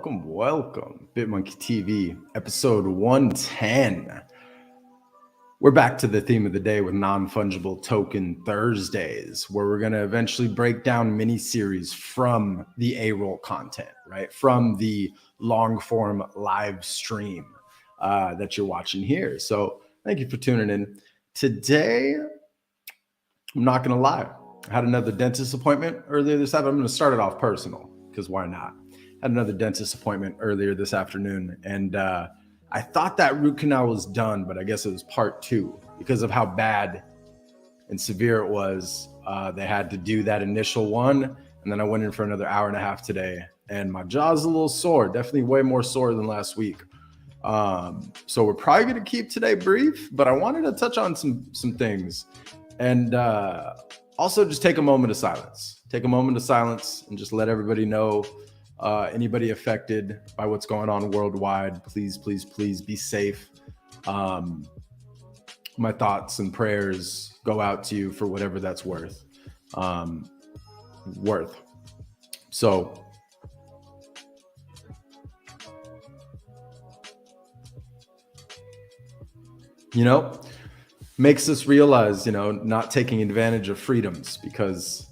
Welcome. BitmonkeyTV, episode 110. We're back to the theme of the day with Non-Fungible Token Thursdays, where we're going to eventually break down mini-series from the A-roll content, right? From the long-form live stream that you're watching here. So thank you for tuning in. Today, I'm not going to lie. I had another dentist appointment earlier this afternoon. I'm going to start it off personal, because why not? Had another dentist appointment earlier this afternoon, and I thought that root canal was done, but I guess it was part two because of how bad and severe it was. They had to do that initial one, and then I went in for another hour and a half today, and my jaw's a little sore, definitely way more sore than last week. So we're probably going to keep today brief, but I wanted to touch on some things, and also just take a moment of silence. Take a moment of silence and just let everybody know. Anybody affected by what's going on worldwide, please be safe. My thoughts and prayers go out to you for whatever that's worth. So makes us realize, not taking advantage of freedoms, because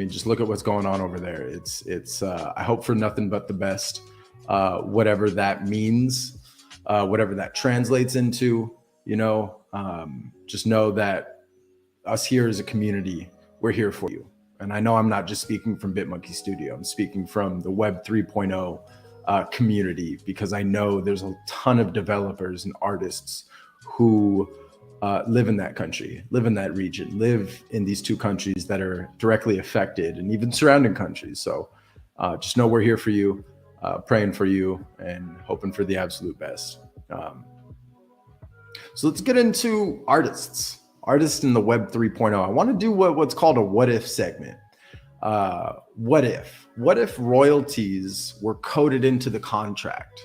just look at what's going on over there. It's I hope for nothing but the best, whatever that means, whatever that translates into, just know that us here as a community, we're here for you. And I know I'm not just speaking from BitMonkey Studio, I'm speaking from the Web 3.0 community, because I know there's a ton of developers and artists who live in that country, live in that region, live in these two countries that are directly affected, and even surrounding countries. So just know we're here for you, praying for you, and hoping for the absolute best. So let's get into artists in the Web 3.0. I want to do what's called a what if segment. What if royalties were coded into the contract?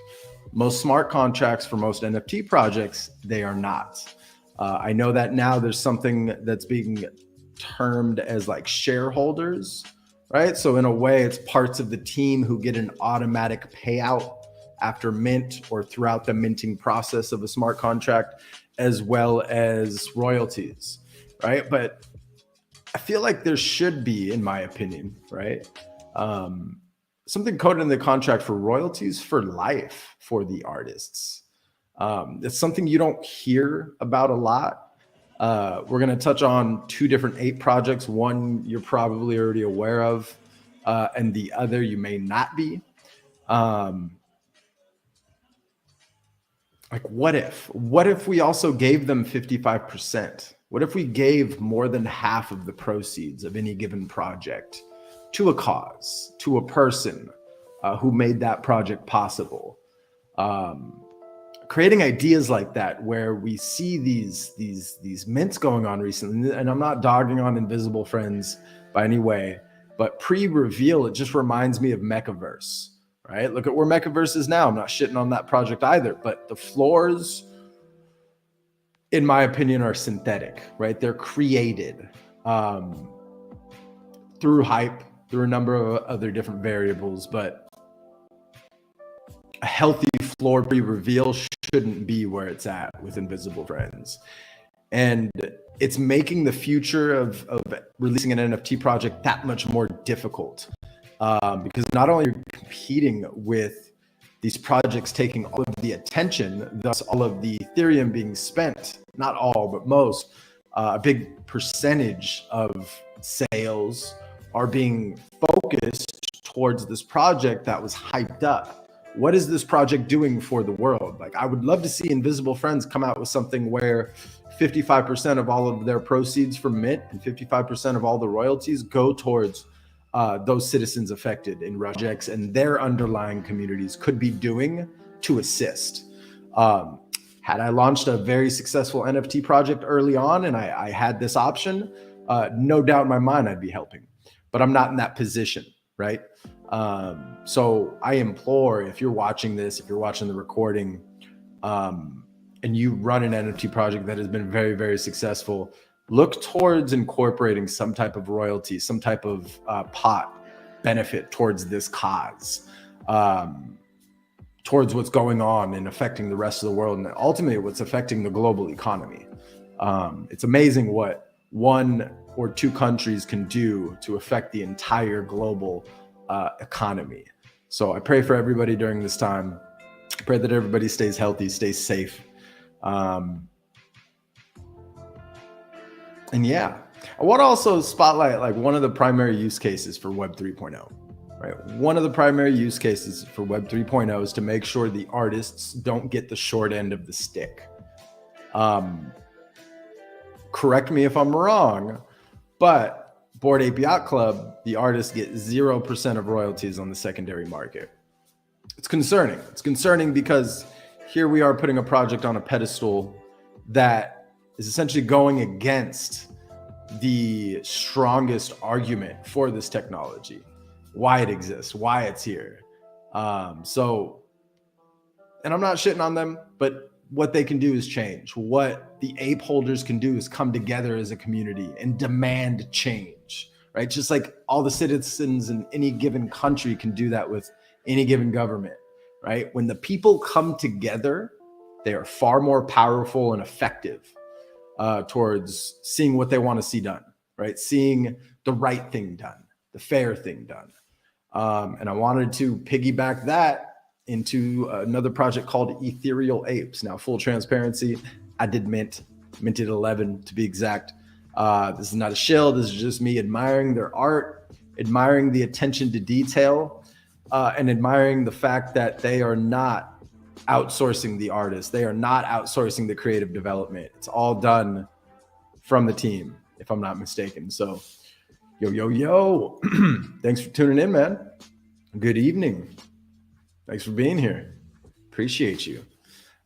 Most smart contracts for most NFT projects, they are not. I know that now there's something that's being termed as like shareholders, right? So in a way, it's parts of the team who get an automatic payout after mint or throughout the minting process of a smart contract, as well as royalties, right? But I feel like there should be, in my opinion, right? Something coded in the contract for royalties for life for the artists. It's something you don't hear about a lot. We're going to touch on two different ape projects. One you're probably already aware of, and the other you may not be. What if we also gave them 55%? What if we gave more than half of the proceeds of any given project to a cause, to a person who made that project possible? Creating ideas like that, where we see these mints going on recently, and I'm not dogging on Invisible Friends by any way, but pre-reveal, it just reminds me of Mechaverse, right? Look at where Mechaverse is now. I'm not shitting on that project either, but the floors, in my opinion, are synthetic, right? They're created through hype, through a number of other different variables, but a healthy floor pre-reveal shouldn't be where it's at with Invisible Friends. And it's making the future of releasing an NFT project that much more difficult, because not only are you competing with these projects taking all of the attention, thus all of the Ethereum being spent, not all, but most, a big percentage of sales are being focused towards this project that was hyped up. What is this project doing for the world? Like, I would love to see Invisible Friends come out with something where 55% of all of their proceeds from mint and 55% of all the royalties go towards those citizens affected in projects and their underlying communities could be doing to assist. Had I launched a very successful NFT project early on and I had this option, no doubt in my mind I'd be helping, but I'm not in that position, right? So I implore, if you're watching this, if you're watching the recording, and you run an NFT project that has been very, very successful, look towards incorporating some type of royalty, some type of pot benefit towards this cause. towards what's going on and affecting the rest of the world, and ultimately what's affecting the global economy. It's amazing what 1 or 2 countries can do to affect the entire global economy. So I pray for everybody during this time. I pray that everybody stays healthy, stays safe. And yeah, I want to also spotlight like one of the primary use cases for Web 3.0. Right. One of the primary use cases for Web 3.0 is to make sure the artists don't get the short end of the stick. Correct me if I'm wrong, but Bored Ape Yacht Club, the artists get 0% of royalties on the secondary market. It's concerning. It's concerning because here we are putting a project on a pedestal that is essentially going against the strongest argument for this technology, why it exists, why it's here. So, and I'm not shitting on them, but what they can do is change. What the ape holders can do is come together as a community and demand change, right? Just like all the citizens in any given country can do that with any given government, right? When the people come together, they are far more powerful and effective towards seeing what they want to see done, right? Seeing the right thing done, the fair thing done. And I wanted to piggyback that into another project called Ethereal Apes. Now, full transparency, I did minted 11 to be exact. This is not a shill. This is just me admiring their art, admiring the attention to detail, and admiring the fact that they are not outsourcing the artist. They are not outsourcing the creative development. It's all done from the team, if I'm not mistaken. So, yo. Thanks for tuning in, man. Good evening. Thanks for being here. Appreciate you.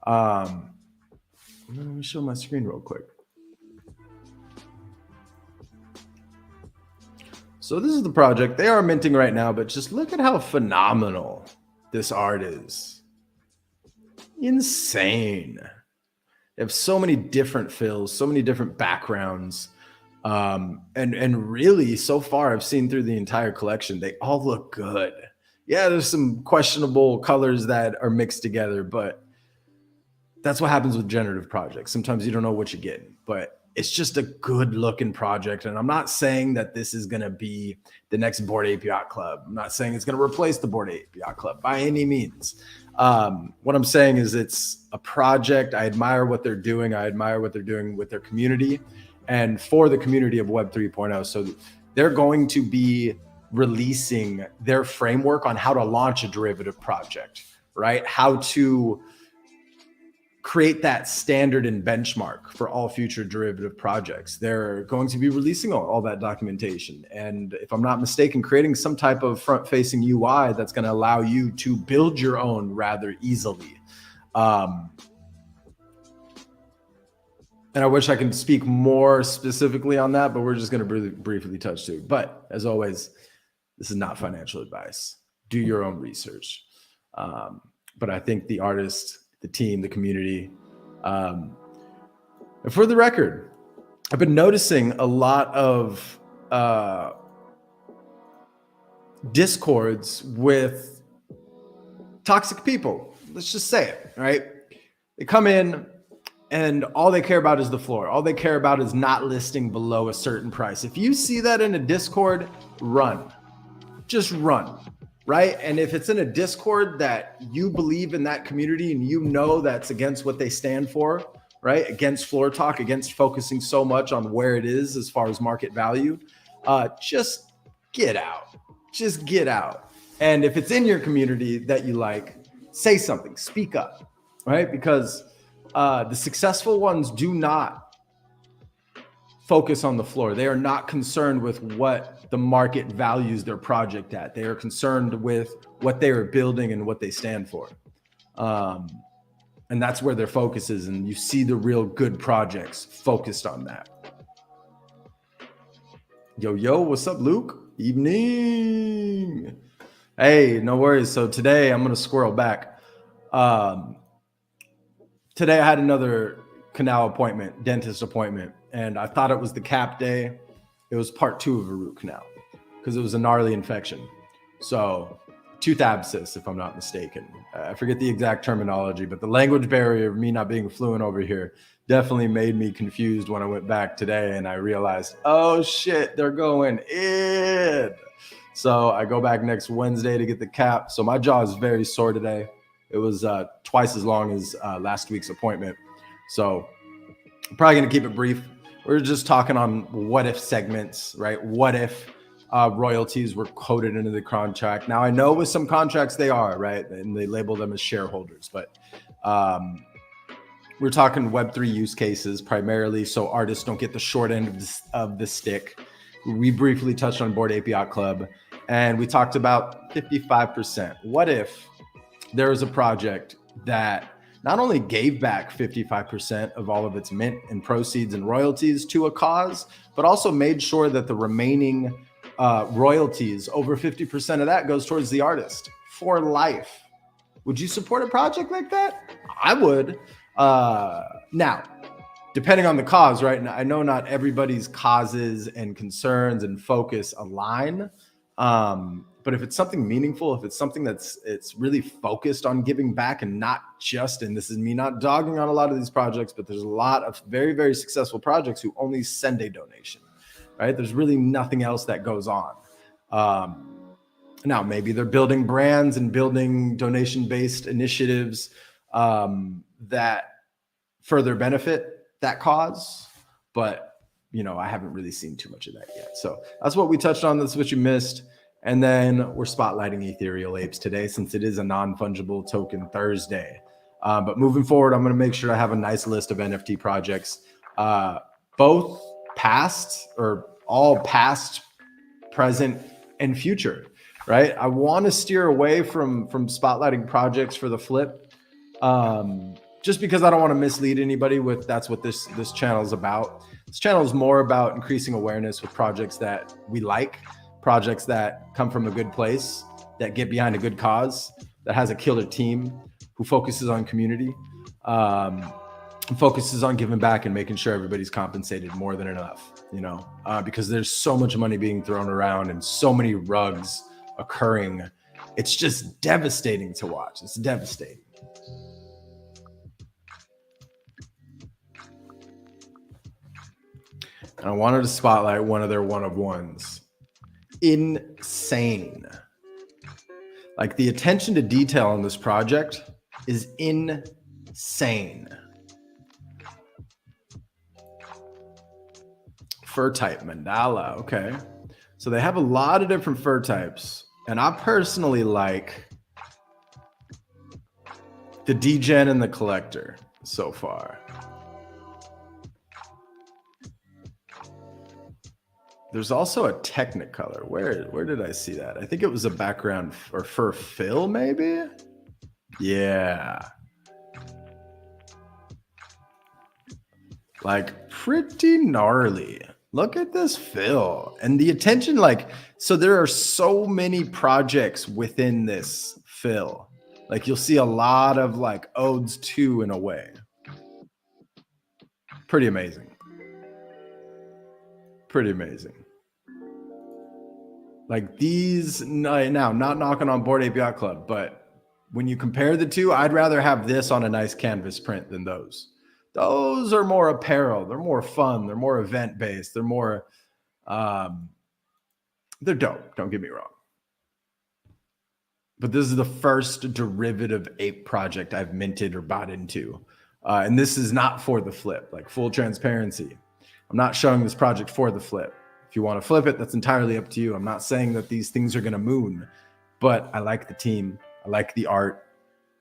Let me show my screen real quick. So this is the project. They are minting right now, but just look at how phenomenal this art is. Insane. They have so many different fills, so many different backgrounds. And really, so far, I've seen through the entire collection, they all look good. Yeah, there's some questionable colors that are mixed together, but that's what happens with generative projects. Sometimes you don't know what you're getting, but it's just a good looking project. And I'm not saying that this is going to be the next Bored Ape Yacht Club. I'm not saying it's going to replace the Bored Ape Yacht Club by any means. What I'm saying is it's a project. I admire what they're doing. I admire what they're doing with their community and for the community of Web 3.0. So they're going to be releasing their framework on how to launch a derivative project, right? How to create that standard and benchmark for all future derivative projects. They're going to be releasing all that documentation. And if I'm not mistaken, creating some type of front-facing UI that's going to allow you to build your own rather easily. And I wish I could speak more specifically on that, but we're just going to briefly touch to it. But as always, this is not financial advice. Do your own research. But I think the artist, the team, the community, and for the record, I've been noticing a lot of discords with toxic people. Let's just say it, right? They come in and all they care about is the floor. All they care about is not listing below a certain price. If you see that in a Discord, run. Just run, right? And if it's in a Discord that you believe in that community and you know that's against what they stand for, right? Against floor talk, against focusing so much on where it is as far as market value, just get out. Just get out. And if it's in your community that you like, say something, speak up, right? Because the successful ones do not focus on the floor. They are not concerned with what the market values their project at. They are concerned with what they are building and what they stand for. And that's where their focus is. And you see the real good projects focused on that. Yo, what's up, Luke? Evening. Hey, no worries. So today I'm going to squirrel back. Today I had another canal appointment, dentist appointment, and I thought it was the cap day. It was part 2 of a root canal because it was a gnarly infection. So tooth abscess, if I'm not mistaken. I forget the exact terminology, but the language barrier of me not being fluent over here definitely made me confused when I went back today and I realized, oh shit, they're going in. So I go back next Wednesday to get the cap. So my jaw is very sore today. It was twice as long as last week's appointment. So I'm probably going to keep it brief. We're just talking on what if segments, right? What if royalties were coded into the contract? Now, I know with some contracts they are, right? And they label them as shareholders, but we're talking Web3 use cases primarily, so artists don't get the short end of the stick. We briefly touched on Bored Ape Yacht Club, and we talked about 55%. What if there was a project that not only gave back 55% of all of its mint and proceeds and royalties to a cause, but also made sure that the remaining royalties, over 50% of that, goes towards the artist for life? Would you support a project like that? I would. Now, depending on the cause, right? And I know not everybody's causes and concerns and focus align. But if it's something meaningful, if it's something it's really focused on giving back and not just, and this is me not dogging on a lot of these projects, but there's a lot of very, very successful projects who only send a donation, right? There's really nothing else that goes on. Now, maybe they're building brands and building donation-based initiatives that further benefit that cause, but I haven't really seen too much of that yet. So that's what we touched on. That's what you missed. And then we're spotlighting Ethereal Apes today, since it is a non-fungible token Thursday. But moving forward, I'm going to make sure I have a nice list of NFT projects, both past, or all past, present, and future, right? I want to steer away from spotlighting projects for the flip, just because I don't want to mislead anybody with that's what this channel is about. This channel is more about increasing awareness with projects that we like, projects that come from a good place, that get behind a good cause, that has a killer team, who focuses on community, focuses on giving back and making sure everybody's compensated more than enough, because there's so much money being thrown around and so many rugs occurring. It's just devastating to watch. It's devastating. And I wanted to spotlight one of their one-of-ones. Insane. Like, the attention to detail on this project is insane. Fur type mandala. Okay. So they have a lot of different fur types. And I personally like the degen and the collector so far. There's also a Technicolor. Where did I see that? I think it was a background or fur fill, maybe? Yeah. Like, pretty gnarly. Look at this fill. And the attention, so there are so many projects within this fill. Like, you'll see a lot of odes to, in a way. Pretty amazing. Pretty amazing. Like, these, now, not knocking on Bored Ape Yacht Club, but when you compare the two, I'd rather have this on a nice canvas print than those. Those are more apparel. They're more fun. They're more event-based. They're more, they're dope. Don't get me wrong. But this is the first derivative ape project I've minted or bought into. And this is not for the flip, full transparency. I'm not showing this project for the flip. If you want to flip it, that's entirely up to you. I'm not saying that these things are going to moon, but I like the team. I like the art,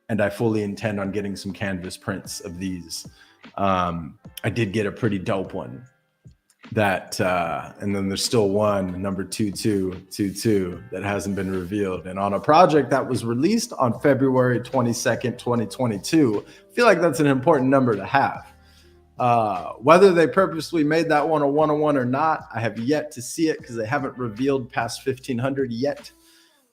and I fully intend on getting some canvas prints of these. I did get a pretty dope one that, and then there's still one, number 2222, that hasn't been revealed. And on a project that was released on February 22nd, 2022, I feel like that's an important number to have. Whether they purposely made that one a 101 or not, I have yet to see it because they haven't revealed past 1500 yet.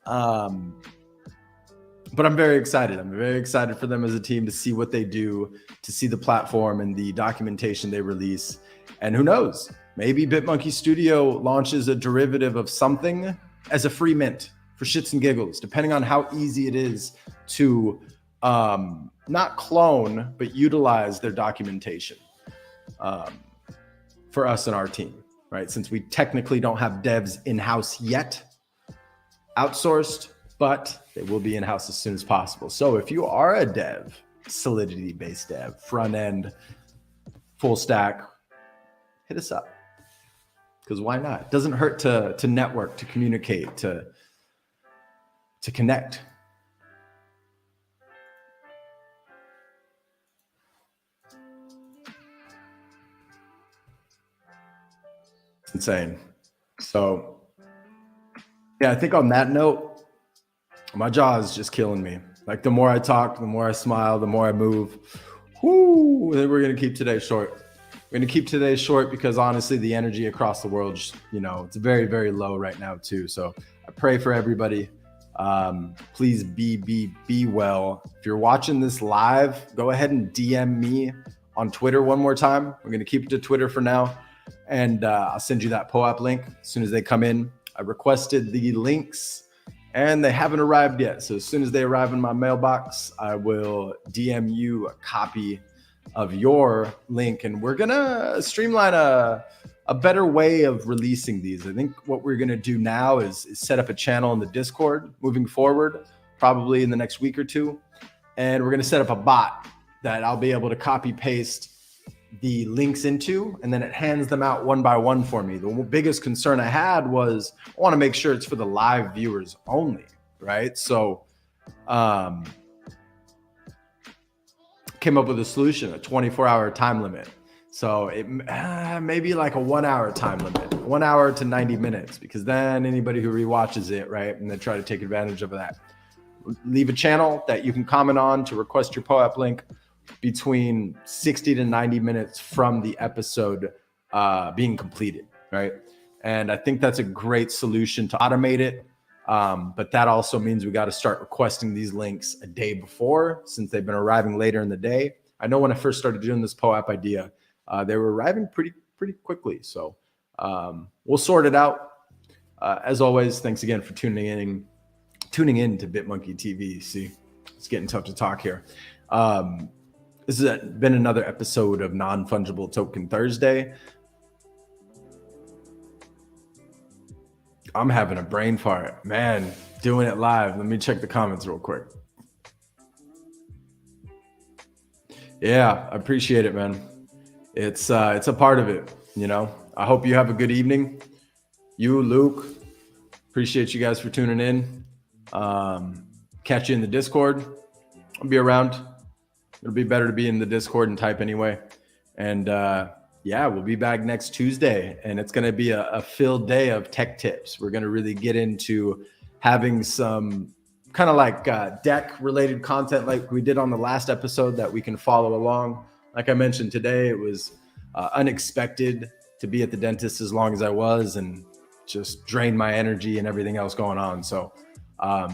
But I'm very excited. I'm very excited for them as a team to see what they do, to see the platform and the documentation they release. And who knows, maybe BitMonkey Studio launches a derivative of something as a free mint for shits and giggles, depending on how easy it is to not clone, but utilize their documentation for us and our team, right? Since we technically don't have devs in-house yet, outsourced, but they will be in-house as soon as possible. So if you are a dev, Solidity-based dev, front end, full stack, hit us up. Because why not? It doesn't hurt to network, to communicate, to connect. It's insane. So yeah, I think on that note, my jaw is just killing me. Like the more I talk, the more I smile, the more I move. Whoo! We're gonna keep today short. We're going to keep today short because honestly, the energy across the world, you know, it's very, very low right now too. So I pray for everybody. Please be well. If you're watching this live, go ahead and DM me on Twitter one more time. We're going to keep it to Twitter for now. And I'll send you that POAP link as soon as they come in. I requested the links and they haven't arrived yet. So as soon as they arrive in my mailbox, I will DM you a copy of your link, and we're gonna streamline a better way of releasing these. I think what we're gonna do now is set up a channel in the Discord moving forward, probably in the next week or two, and we're gonna set up a bot that I'll be able to copy paste the links into, and then it hands them out one by one for me. The biggest concern I had was I want to make sure it's for the live viewers only, right? So came up with a solution, a 24-hour time limit. So it maybe like a 1 hour time limit, 1 hour to 90 minutes, because then anybody who rewatches it, right, and then try to take advantage of that. Leave a channel that you can comment on to request your POAP link between 60 to 90 minutes from the episode being completed, right? And I think that's a great solution to automate it. But that also means we got to start requesting these links a day before, since they've been arriving later in the day. I know when I first started doing this POAP idea, they were arriving pretty quickly. So we'll sort it out. As always, thanks again for tuning in to BitmonkeyTV. See, it's getting tough to talk here. This has been another episode of Non-Fungible Token Thursday. I'm having a brain fart, man, doing it live. Let me check the comments real quick. Yeah, I appreciate it, man. It's a part of it, you know. I hope you have a good evening. You, Luke, appreciate you guys for tuning in. Catch you in the Discord. I'll be around. It'll be better to be in the Discord and type anyway. And yeah, we'll be back next Tuesday, and it's going to be a filled day of tech tips. We're going to really get into having some kind of like deck related content like we did on the last episode that we can follow along. Like I mentioned today, it was unexpected to be at the dentist as long as I was and just drained my energy and everything else going on. So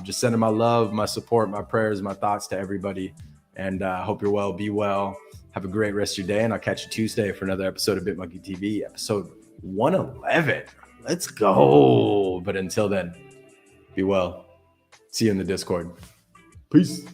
just sending my love, my support, my prayers, my thoughts to everybody. And hope you're well, be well. Have a great rest of your day, and I'll catch you Tuesday for another episode of BitmonkeyTV, episode 111. Let's go. But until then, be well. See you in the Discord. Peace.